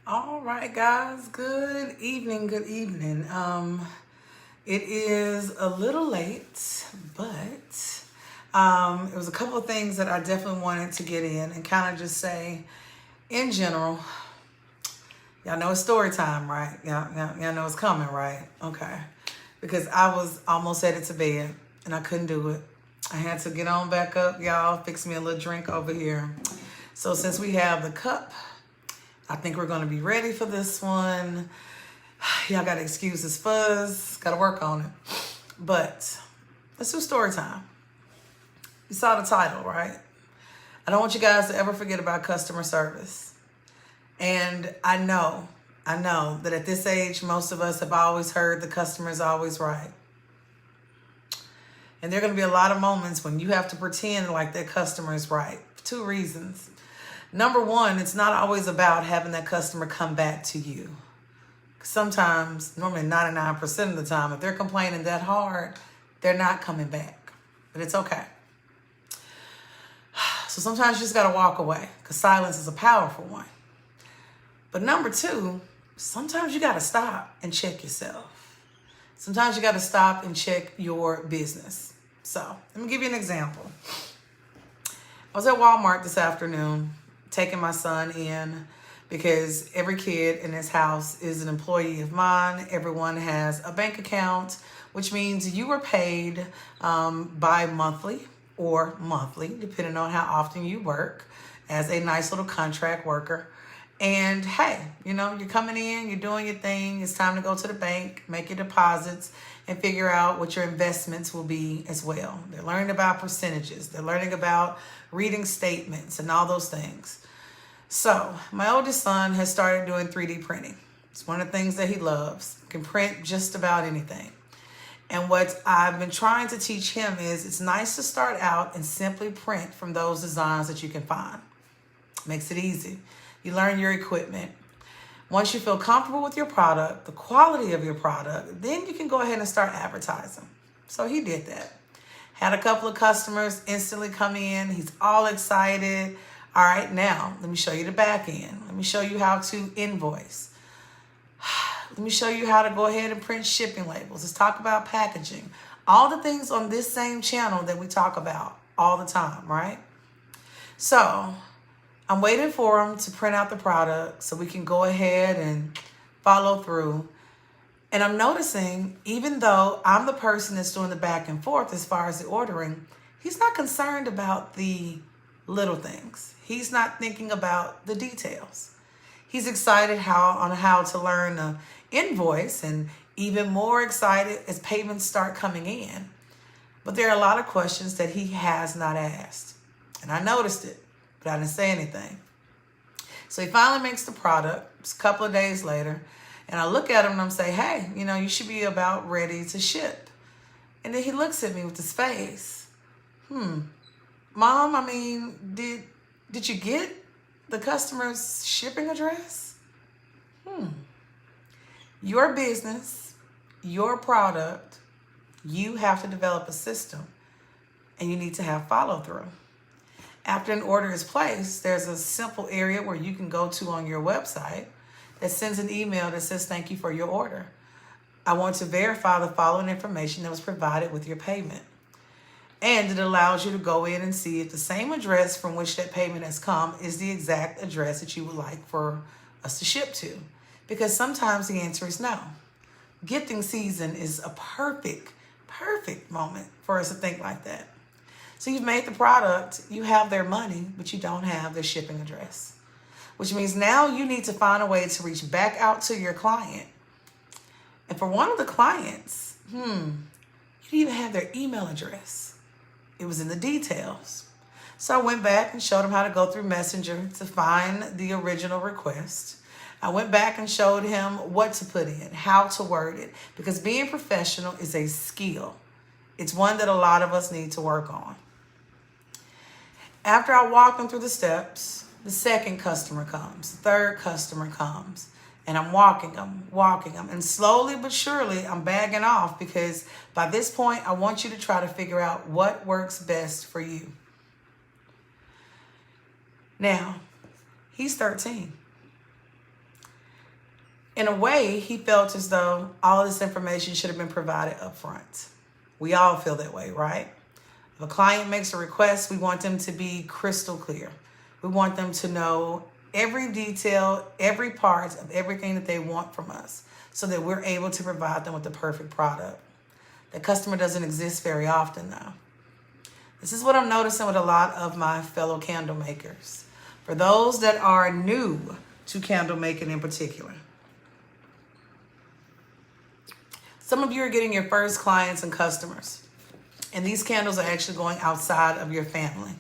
All right, guys. Good evening. Good evening. It is a little late, but it was a couple of things that I definitely wanted to get in and kind of just say, in general, y'all know it's story time, right? Y'all know it's coming, right? Okay. Because I was almost headed to bed and I couldn't do it. I had to get on back up, y'all. Fix me a little drink over here. So since we have the cup, I think we're going to be ready for this one. Y'all got to excuse this fuzz. Got to work on it. But let's do story time. You saw the title, right? I don't want you guys to ever forget about customer service. And I know that at this age, most of us have always heard the customer is always right. And there are going to be a lot of moments when you have to pretend like that customer is right. For two reasons. Number one, it's not always about having that customer come back to you. Sometimes, normally 99% of the time, if they're complaining that hard, they're not coming back. But it's okay. So sometimes you just got to walk away because silence is a powerful one. But number two, sometimes you got to stop and check yourself. Sometimes you got to stop and check your business. So let me give you an example. I was at Walmart this afternoon taking my son in because every kid in this house is an employee of mine. Everyone has a bank account, which means you are paid bi-monthly or monthly, depending on how often you work as a nice little contract worker. And hey, you're coming in, you're doing your thing. It's time to go to the bank, make your deposits, and figure out what your investments will be as well. They're learning about percentages. They're learning about reading statements and all those things. So my oldest son has started doing 3D printing. It's one of the things that he loves. Can print just about anything. And what I've been trying to teach him is it's nice to start out and simply print from those designs that you can find. Makes it easy. You learn your equipment. Once you feel comfortable with your product, the quality of your product, then you can go ahead and start advertising. So he did that. Had a couple of customers instantly come in. He's all excited. All right, now let me show you the back end. Let me show you how to invoice. Let me show you how to go ahead and print shipping labels. Let's talk about packaging. All the things on this same channel that we talk about all the time, right? So I'm waiting for him to print out the product so we can go ahead and follow through. And I'm noticing, even though I'm the person that's doing the back and forth as far as the ordering, he's not concerned about the little things. He's not thinking about the details. He's excited on how to learn the invoice and even more excited as payments start coming in. But there are a lot of questions that he has not asked. And I noticed it, but I didn't say anything. So he finally makes the product. It's a couple of days later. And I look at him and I'm saying, hey, you should be about ready to ship. And then he looks at me with his face. Mom, did you get the customer's shipping address? Your business, your product, you have to develop a system and you need to have follow through. After an order is placed, there's a simple area where you can go to on your website that sends an email that says, thank you for your order. I want to verify the following information that was provided with your payment. And it allows you to go in and see if the same address from which that payment has come is the exact address that you would like for us to ship to. Because sometimes the answer is no. Gifting season is a perfect moment for us to think like that. So you've made the product, you have their money, but you don't have their shipping address. Which means now you need to find a way to reach back out to your client. And for one of the clients, you didn't even have their email address. It was in the details. So I went back and showed him how to go through Messenger to find the original request. I went back and showed him what to put in, how to word it, because being professional is a skill. It's one that a lot of us need to work on. After I walked him through the steps, the second customer comes, the third customer comes, and I'm walking them. And slowly but surely, I'm bagging off because by this point, I want you to try to figure out what works best for you. Now, he's 13. In a way, he felt as though all of this information should have been provided up front. We all feel that way, right? If a client makes a request, we want them to be crystal clear. We want them to know every detail, every part of everything that they want from us so that we're able to provide them with the perfect product. The customer doesn't exist very often though. This is what I'm noticing with a lot of my fellow candle makers. For those that are new to candle making in particular, some of you are getting your first clients and customers, and these candles are actually going outside of your family.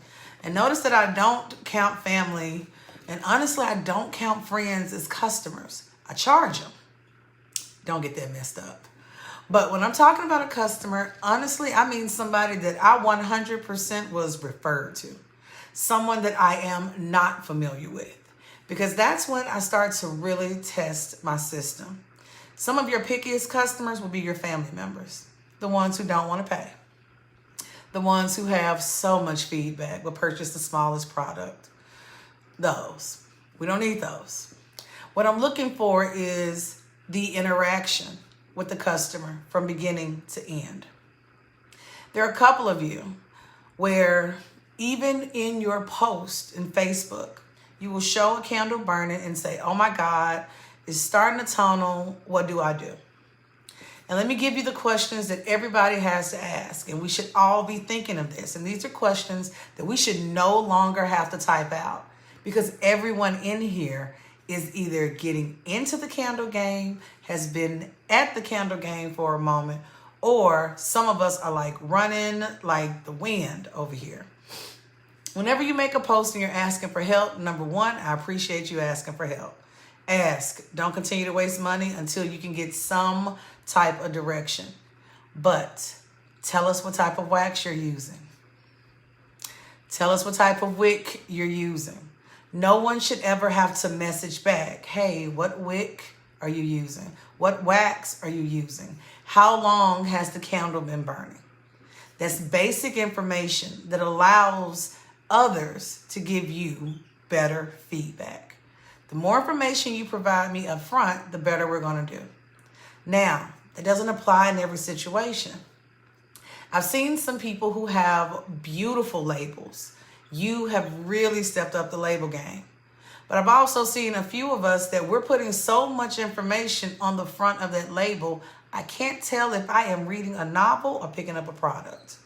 And notice that I don't count family, and honestly, I don't count friends as customers. I charge them. Don't get that messed up. But when I'm talking about a customer, honestly, I mean somebody that I 100% was referred to. Someone that I am not familiar with. Because that's when I start to really test my system. Some of your pickiest customers will be your family members. The ones who don't want to pay. The ones who have so much feedback will purchase the smallest product. Those. We don't need those. What I'm looking for is the interaction with the customer from beginning to end. There are a couple of you where even in your post in Facebook, you will show a candle burning and say, oh my God, it's starting to tunnel. What do I do? And let me give you the questions that everybody has to ask. And we should all be thinking of this. And these are questions that we should no longer have to type out because everyone in here is either getting into the candle game, has been at the candle game for a moment, or some of us are like running like the wind over here. Whenever you make a post and you're asking for help, number one, I appreciate you asking for help. Ask. Don't continue to waste money until you can get some type of direction. But tell us what type of wax you're using. Tell us what type of wick you're using. No one should ever have to message back, hey, what wick are you using? What wax are you using? How long has the candle been burning? That's basic information that allows others to give you better feedback. The more information you provide me up front, the better we're going to do. Now, that doesn't apply in every situation. I've seen some people who have beautiful labels. You have really stepped up the label game. But I've also seen a few of us that we're putting so much information on the front of that label, I can't tell if I am reading a novel or picking up a product.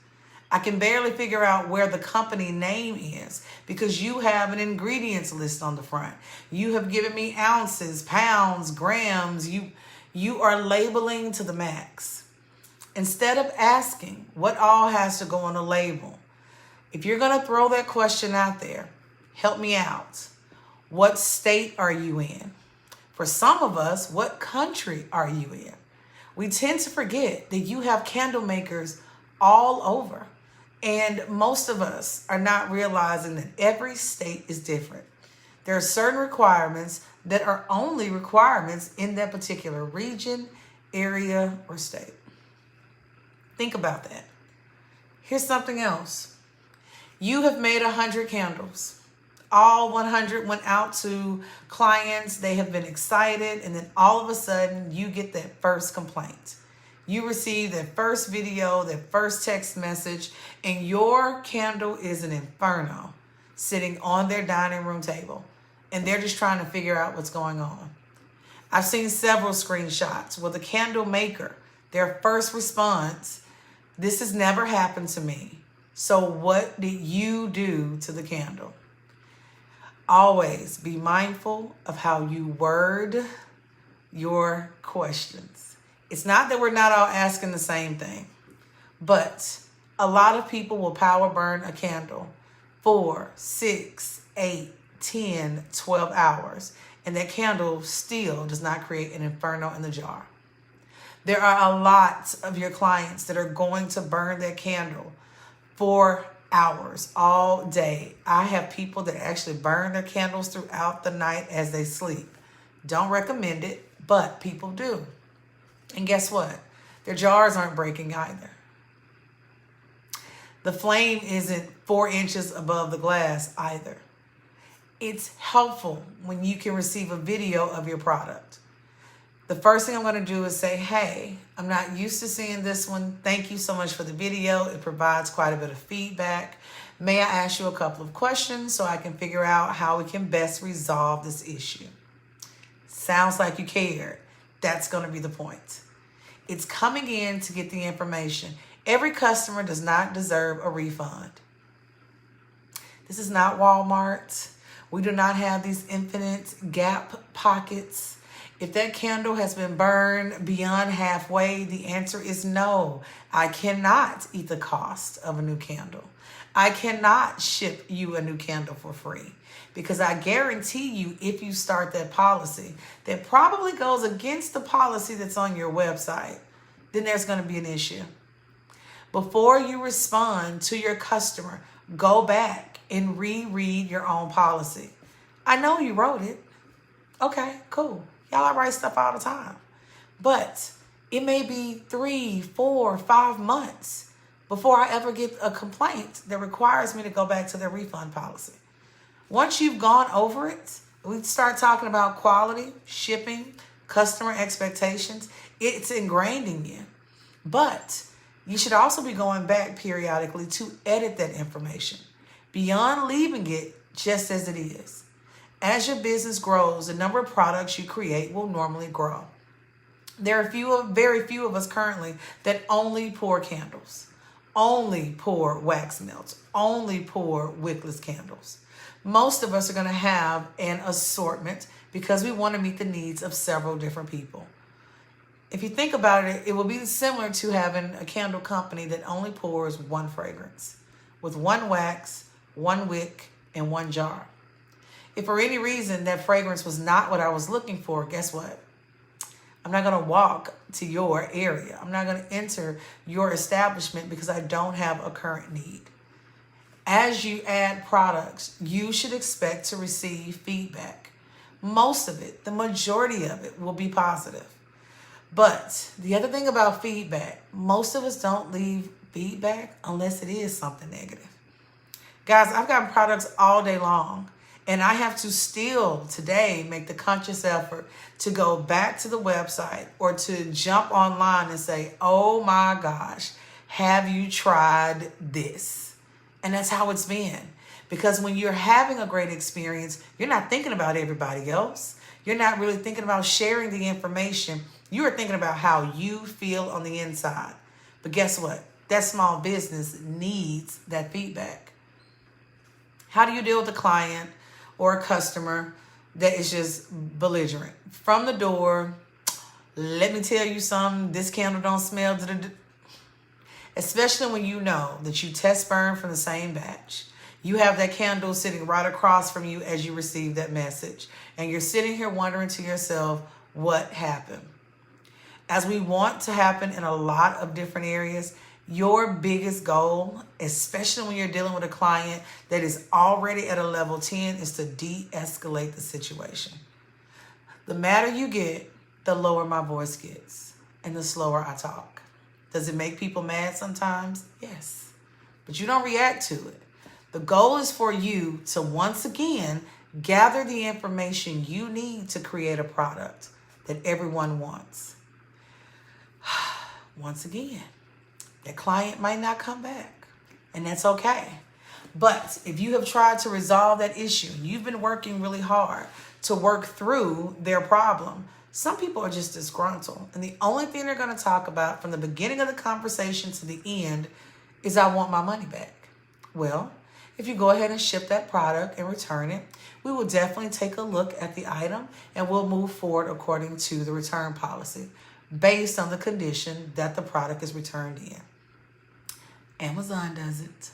I can barely figure out where the company name is because you have an ingredients list on the front. You have given me ounces, pounds, grams. You are labeling to the max. Instead of asking what all has to go on the label, if you're going to throw that question out there, help me out. What state are you in? For some of us, what country are you in? We tend to forget that you have candle makers all over. And most of us are not realizing that every state is different. There are certain requirements that are only requirements in that particular region, area, or state. Think about that. Here's something else. You have made 100 candles. All 100 went out to clients. They have been excited. And then all of a sudden, you get that first complaint. You receive that first video, that first text message, and your candle is an inferno sitting on their dining room table. And they're just trying to figure out what's going on. I've seen several screenshots where the candle maker, their first response, this has never happened to me. So what did you do to the candle? Always be mindful of how you word your questions. It's not that we're not all asking the same thing, but a lot of people will power burn a candle 4, 6, 8, 10, 12 hours, and that candle still does not create an inferno in the jar. There are a lot of your clients that are going to burn their candle 4 hours all day. I have people that actually burn their candles throughout the night as they sleep. Don't recommend it, but people do. And guess what? Their jars aren't breaking either. The flame isn't 4 inches above the glass either. It's helpful when you can receive a video of your product. The first thing I'm going to do is say, hey, I'm not used to seeing this one. Thank you so much for the video. It provides quite a bit of feedback. May I ask you a couple of questions so I can figure out how we can best resolve this issue? Sounds like you cared. That's going to be the point. It's coming in to get the information. Every customer does not deserve a refund. This is not Walmart. We do not have these infinite gap pockets. If that candle has been burned beyond halfway, the answer is no. I cannot eat the cost of a new candle. I cannot ship you a new candle for free, because I guarantee you, if you start that policy that probably goes against the policy that's on your website, then there's going to be an issue. Before you respond to your customer, go back and reread your own policy. I know you wrote it. Okay, cool. Y'all write stuff all the time. But it may be 3, 4, 5 months before I ever get a complaint that requires me to go back to their refund policy. Once you've gone over it, we start talking about quality, shipping, customer expectations. It's ingrained in you. But you should also be going back periodically to edit that information beyond leaving it just as it is. As your business grows, the number of products you create will normally grow. There are very few of us currently that only pour candles, only pour wax melts, only pour wickless candles. Most of us are going to have an assortment because we want to meet the needs of several different people. If you think about it, it will be similar to having a candle company that only pours one fragrance with one wax, one wick, and one jar. If for any reason that fragrance was not what I was looking for, guess what? I'm not going to walk to your area. I'm not going to enter your establishment because I don't have a current need. As you add products, you should expect to receive feedback. Most of it, the majority of it, will be positive. But the other thing about feedback, most of us don't leave feedback unless it is something negative. Guys, I've gotten products all day long, and I have to still today make the conscious effort to go back to the website or to jump online and say, oh my gosh, have you tried this? And that's how it's been. Because when you're having a great experience, you're not thinking about everybody else. You're not really thinking about sharing the information. You are thinking about how you feel on the inside. But guess what? That small business needs that feedback. How do you deal with a client or a customer that is just belligerent? From the door, let me tell you something, this candle don't smell. Especially when you know that you test burn from the same batch. You have that candle sitting right across from you as you receive that message. And you're sitting here wondering to yourself, what happened? As we want to happen in a lot of different areas, your biggest goal, especially when you're dealing with a client that is already at a level 10, is to de-escalate the situation. The madder you get, the lower my voice gets and the slower I talk. Does it make people mad sometimes? Yes. But you don't react to it. The goal is for you to once again gather the information you need to create a product that everyone wants. Once again, that client might not come back, and that's okay. But if you have tried to resolve that issue, you've been working really hard to work through their problem, some people are just disgruntled. And the only thing they're going to talk about from the beginning of the conversation to the end is, I want my money back. Well, if you go ahead and ship that product and return it, we will definitely take a look at the item and we'll move forward according to the return policy based on the condition that the product is returned in. Amazon does it.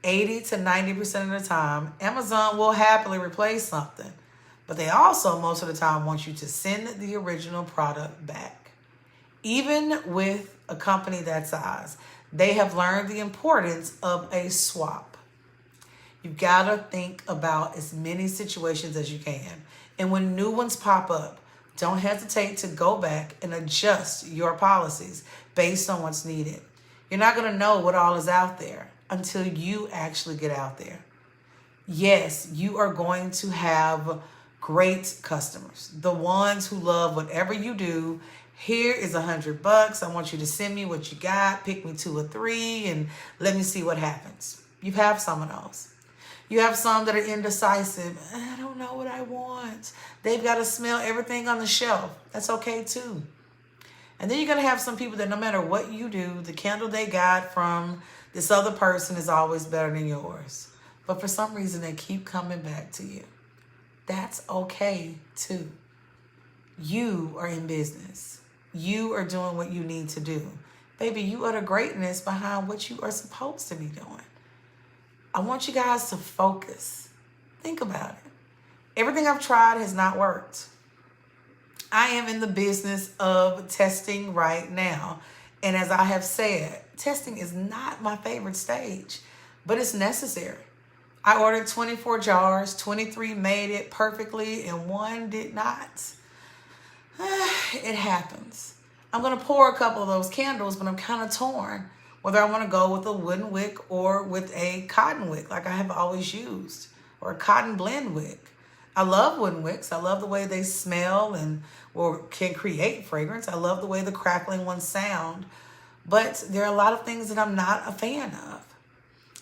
80 to 90% of the time, Amazon will happily replace something. But they also, most of the time, want you to send the original product back. Even with a company that size, they have learned the importance of a swap. You've got to think about as many situations as you can. And when new ones pop up, don't hesitate to go back and adjust your policies based on what's needed. You're not going to know what all is out there until you actually get out there. Yes, you are going to have great customers, the ones who love whatever you do. Here is $100. I want you to send me what you got, pick me 2 or 3, and let me see what happens. You have some of those. You have some that are indecisive. I don't know what I want. They've got to smell everything on the shelf. That's okay too. And then you're going to have some people that no matter what you do, the candle they got from this other person is always better than yours. But for some reason, they keep coming back to you. That's okay too. You are in business. You are doing what you need to do. Baby, you are the greatness behind what you are supposed to be doing. I want you guys to focus. Think about it. Everything I've tried has not worked. I am in the business of testing right now. And as I have said, testing is not my favorite stage, but it's necessary. I ordered 24 jars, 23 made it perfectly, and 1 did not. It happens. I'm going to pour a couple of those candles, but I'm kind of torn whether I want to go with a wooden wick or with a cotton wick like I have always used, or a cotton blend wick. I love wooden wicks. I love the way they smell and or can create fragrance. I love the way the crackling ones sound, but there are a lot of things that I'm not a fan of.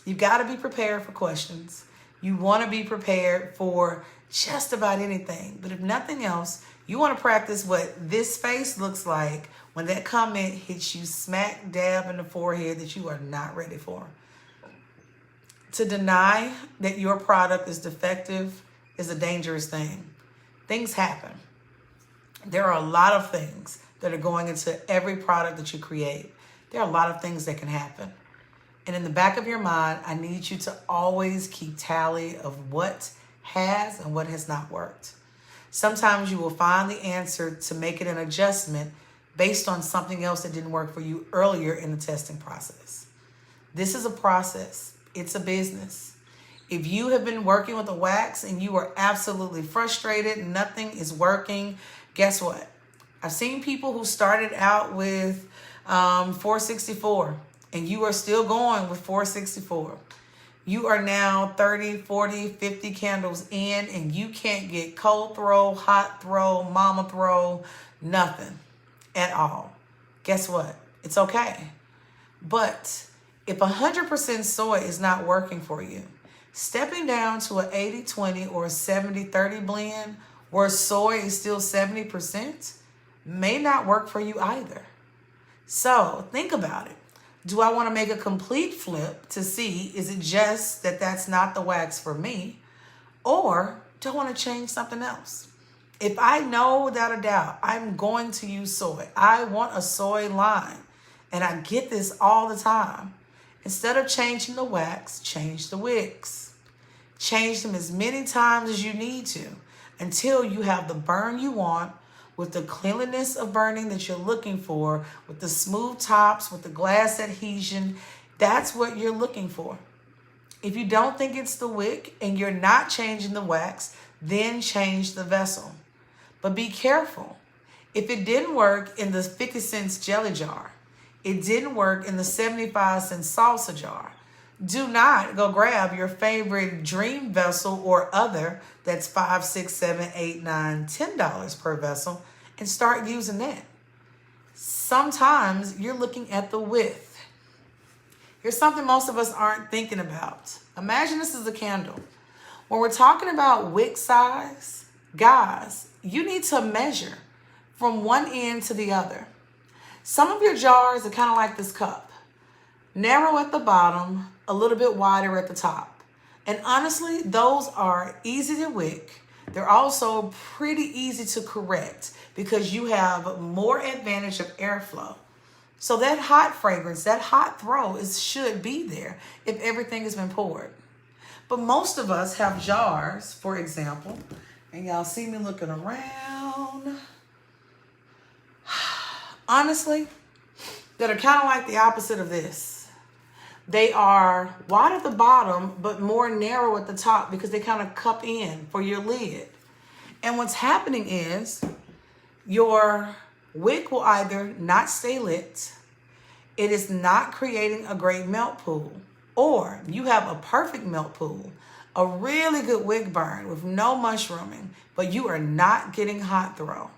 You've got to be prepared for questions. You want to be prepared for just about anything. But if nothing else, you want to practice what this face looks like when that comment hits you smack dab in the forehead that you are not ready for. To deny that your product is defective is a dangerous thing. Things happen. There are a lot of things that are going into every product that you create. There are a lot of things that can happen. And in the back of your mind, I need you to always keep tally of what has and what has not worked. Sometimes you will find the answer to make it an adjustment based on something else that didn't work for you earlier in the testing process. This is a process. It's a business. If you have been working with a wax and you are absolutely frustrated, nothing is working, guess what? I've seen people who started out with 464 and you are still going with 464. You are now 30, 40, 50 candles in and you can't get cold throw, hot throw, mama throw, nothing at all. Guess what? It's okay. But if 100% soy is not working for you, stepping down to an 80-20 or a 70-30 blend where soy is still 70% may not work for you either. So think about it. Do I want to make a complete flip to see, is it just that that's not the wax for me? Or do I want to change something else? If I know without a doubt, I'm going to use soy. I want a soy line. And I get this all the time. Instead of changing the wax, change the wicks. Change them as many times as you need to until you have the burn you want, with the cleanliness of burning that you're looking for, with the smooth tops, with the glass adhesion. That's what you're looking for. If you don't think it's the wick and you're not changing the wax, then change the vessel. But be careful. If it didn't work in the 50 cents jelly jar, it didn't work in the 75 cent salsa jar, do not go grab your favorite dream vessel or other that's $5, $6, $7, $8, $9, $10 per vessel and start using that. Sometimes you're looking at the width. Here's something most of us aren't thinking about. Imagine this is a candle. When we're talking about wick size, guys, you need to measure from one end to the other. Some of your jars are kind of like this cup. Narrow at the bottom, a little bit wider at the top. And honestly, those are easy to wick. They're also pretty easy to correct because you have more advantage of airflow. So that hot fragrance, that hot throw should be there if everything has been poured. But most of us have jars, for example, and y'all see me looking around. Honestly, that are kind of like the opposite of this. They are wide at the bottom, but more narrow at the top because they kind of cup in for your lid. And what's happening is your wick will either not stay lit, it is not creating a great melt pool, or you have a perfect melt pool, A really good wick burn with no mushrooming, but you are not getting hot throw.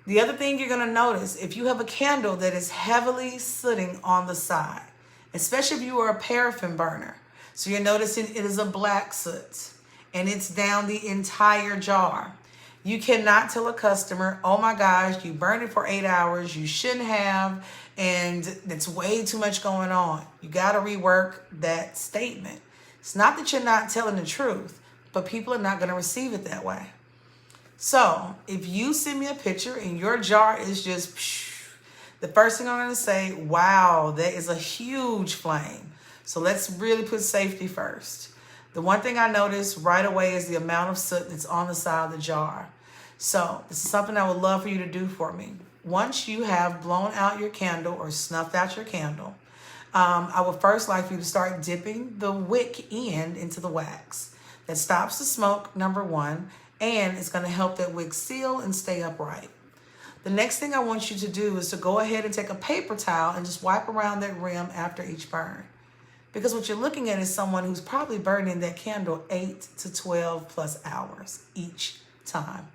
The other thing you're going to notice, if you have a candle that is heavily sooting on the side, especially if you are a paraffin burner, so you're noticing it is a black soot and it's down the entire jar. You cannot tell a customer, oh my gosh, you burned it for 8 hours, you shouldn't have, and it's way too much going on. You got to rework that statement. It's not that you're not telling the truth, but people are not going to receive it that way. So if you send me a picture and your jar is just, the first thing I'm going to say, wow, that is a huge flame. So let's really put safety first. The one thing I noticed right away is the amount of soot that's on the side of the jar. So this is something I would love for you to do for me. Once you have blown out your candle or snuffed out your candle, I would first like for you to start dipping the wick end into the wax. That stops the smoke, number one, and it's going to help that wick seal and stay upright. The next thing I want you to do is to go ahead and take a paper towel and just wipe around that rim after each burn. Because what you're looking at is someone who's probably burning that candle 8 to 12 plus hours each time.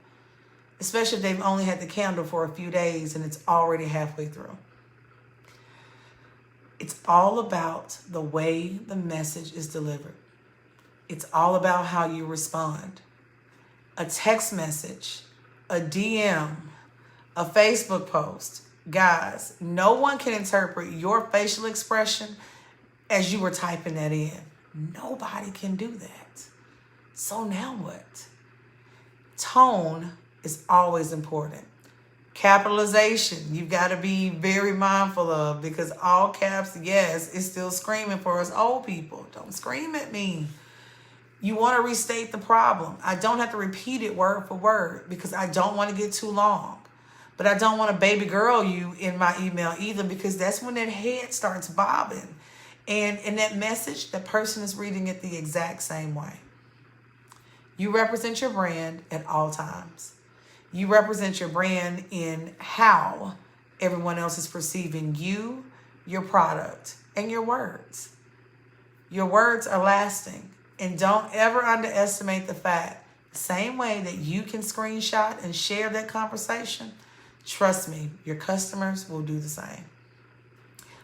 Especially if they've only had the candle for a few days and it's already halfway through. It's all about the way the message is delivered. It's all about how you respond. A text message, a DM, a Facebook post. Guys, no one can interpret your facial expression as you were typing that in. Nobody can do that. So now what? Tone is always important. Capitalization, you've got to be very mindful of, because all caps, yes, is still screaming for us old people. Don't scream at me. You want to restate the problem. I don't have to repeat it word for word because I don't want to get too long. But I don't want to baby girl you in my email either, because that's when that head starts bobbing. And in that message, the person is reading it the exact same way. You represent your brand at all times. You represent your brand in how everyone else is perceiving you, your product, and your words. Your words are lasting. And don't ever underestimate the fact, the same way that you can screenshot and share that conversation, trust me, your customers will do the same.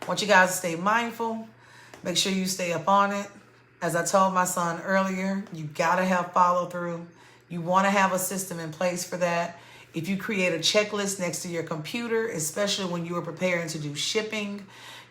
I want you guys to stay mindful. Make sure you stay up on it. As I told my son earlier, you got to have follow through. You want to have a system in place for that. If you create a checklist next to your computer, especially when you are preparing to do shipping,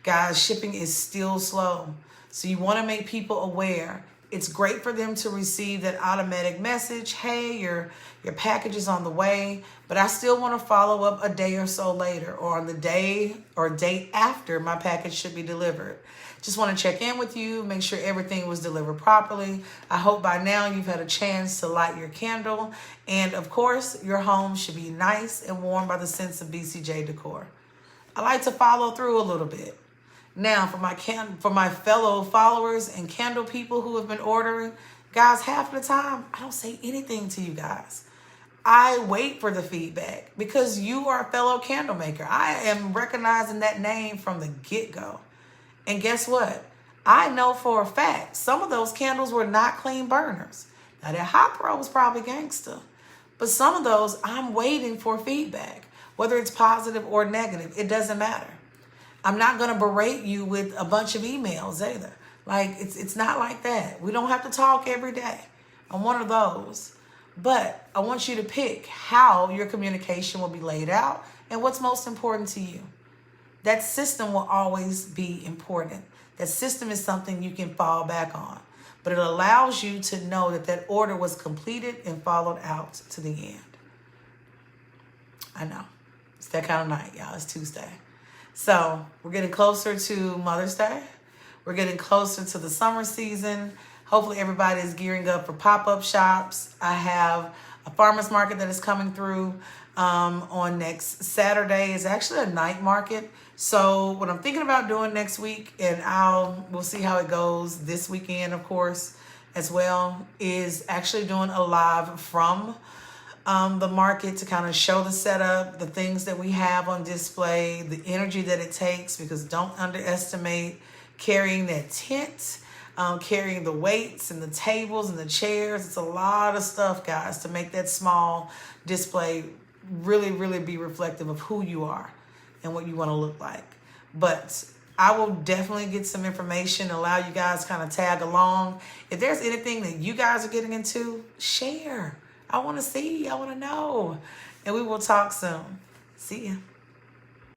guys, shipping is still slow. So you want to make people aware. It's great for them to receive that automatic message, hey, your package is on the way, but I still want to follow up a day or so later, or on the day or date after my package should be delivered. Just want to check in with you, make sure everything was delivered properly. I hope by now you've had a chance to light your candle. And of course, your home should be nice and warm by the scents of BCJ Decor. I like to follow through a little bit. Now, for my fellow followers and candle people who have been ordering, guys, half of the time, I don't say anything to you guys. I wait for the feedback because you are a fellow candle maker. I am recognizing that name from the get-go. And guess what? I know for a fact some of those candles were not clean burners. Now, that hot throw was probably gangster. But some of those, I'm waiting for feedback. Whether it's positive or negative, it doesn't matter. I'm not going to berate you with a bunch of emails either. Like, it's not like that. We don't have to talk every day. I'm one of those. But I want you to pick how your communication will be laid out and what's most important to you. That system will always be important. That system is something you can fall back on. But it allows you to know that that order was completed and followed out to the end. I know. It's that kind of night, y'all. It's Tuesday. So we're getting closer to Mother's Day. We're getting closer to the summer season. Hopefully everybody is gearing up for pop-up shops. I have a farmer's market that is coming through on next Saturday. It's actually a night market. So what I'm thinking about doing next week, and we'll see how it goes this weekend, of course, as well, is actually doing a live from the market to kind of show the setup, the things that we have on display, the energy that it takes, because don't underestimate carrying that tent. carrying the weights and the tables and the chairs. It's a lot of stuff, guys, to make that small display really, really be reflective of who you are and what you want to look like. But I will definitely get some information, allow you guys kind of tag along. If there's anything that you guys are getting into, share. I want to see, I want to know. And we will talk soon. See ya.